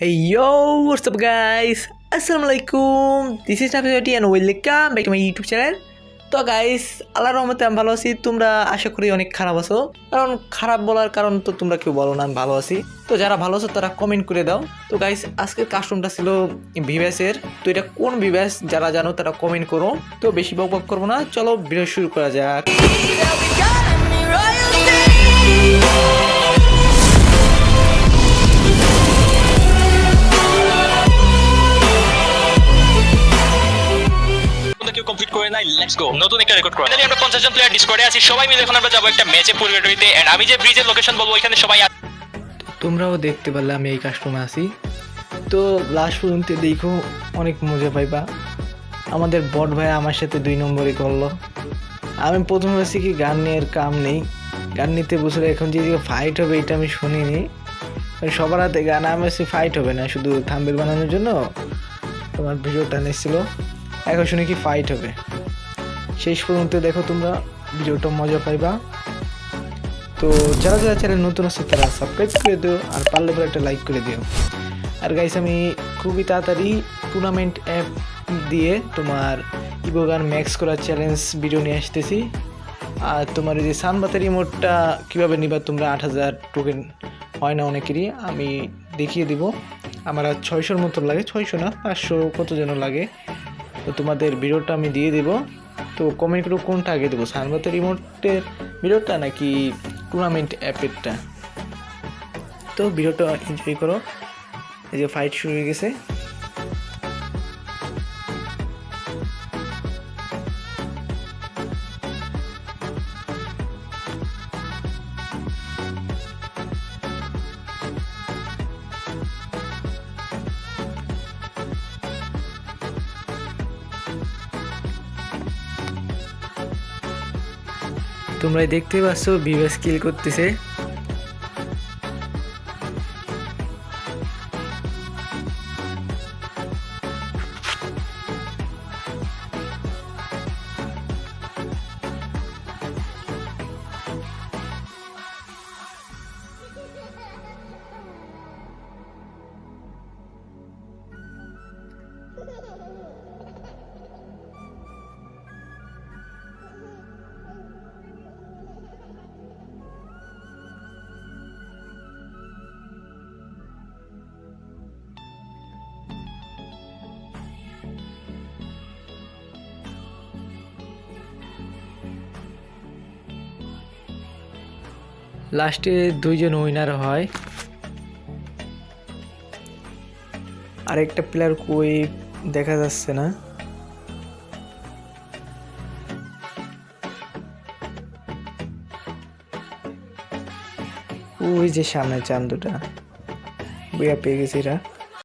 Hey yo, what's up guys? Assalamualaikum. This is Nafisati and welcome back to my YouTube channel. তো guys আল্লাহর রহমতে আমি ভালো আছি, তোমরা আশা করি অনেক খারাপ আছো। কারণ খারাপ বলার কারণ তো তোমরা কেউ বলো না আমি ভালো আছি। তো যারা ভালো আছো তারা কমেন্ট করে দাও। তো গাইস আজকের কাস্টমটা ছিল ভিভ্যাসের। তো এটা কোন ভিভ্যাস যারা জানো তারা কমেন্ট করো। তো বেশি বকবক করবো না, চলো ভিডিও শুরু করা যাক। কমপ্লিট করে নাই, লেটস গো। নতুন একটা রেকর্ড করো। আমরা 50 জন প্লেয়ার ডিসকর্ডে আছি, সবাই মিলে এখন আমরা যাব একটা ম্যাচে পুরোটাতে। এন্ড আমি যে ব্রিজের লোকেশন বলবো এখানে সবাই তোমরাও দেখতে পারলে আমি এই কাস্টমে আছি। তো লাস্ট পর্যন্ত দেখো, অনেক মজা পাইবা। আমাদের বট ভাই আমার সাথে 2 নম্বরই করলো। আমি প্রথমে ভাবছি কি গান নিয়ে কাম নেই, গান নিতে বসলে এখন যে ফাইট হবে এটা আমি শুনিনি। সবার হাতে গান, আমি ভাবছি ফাইট হবে না, শুধু থাম্বনেল বানানোর জন্য তোমার ভিডিওটা নিয়েছিল। এখন শুনে কি ফাইট হবে। শেষ পর্যন্ত দেখো, তোমরা ভিডিওটা মজা পাইবা। তো যারা যারা চ্যানেল নতুন আছে তারা সাবস্ক্রাইব করে দিও, আর পারলে পরে একটা লাইক করে দিও। আর গাইস আমি খুবই তাড়াতাড়ি টুর্নামেন্ট অ্যাপ দিয়ে তোমার ইবোগান ম্যাক্স করার চ্যালেঞ্জ ভিডিও নিয়ে আসতেছি। আর তোমার এই যে সানবাতের রিমোটটা কীভাবে নিবা, তোমরা 8000 টোকেন হয় না অনেকেরই, আমি দেখিয়ে দিব। আমার আর 600-র মতো লাগে, 600 না 500 কত যেন লাগে। তো তোমাদের ভিডিওটা আমি দিয়ে দেব। তো কমেন্ট করো কোনটা আগে দেবো, সানবাতের রিমোটের ভিডিওটা নাকি টুর্নামেন্ট অ্যাপেরটা। তো ভিডিওটা এনজয় করো। এই যে ফাইট শুরু হয়ে গেছে। তোমরা দেখতে পাচ্ছ ভিভ্যাস কিল করতেছে। লাস্টে 2 জন উইনার হয়। আরেকটা প্লেয়ার কই দেখা যাচ্ছে না। ওই যে সামনে চান্দুটা বইয়া পেয়ে গেছে এরা।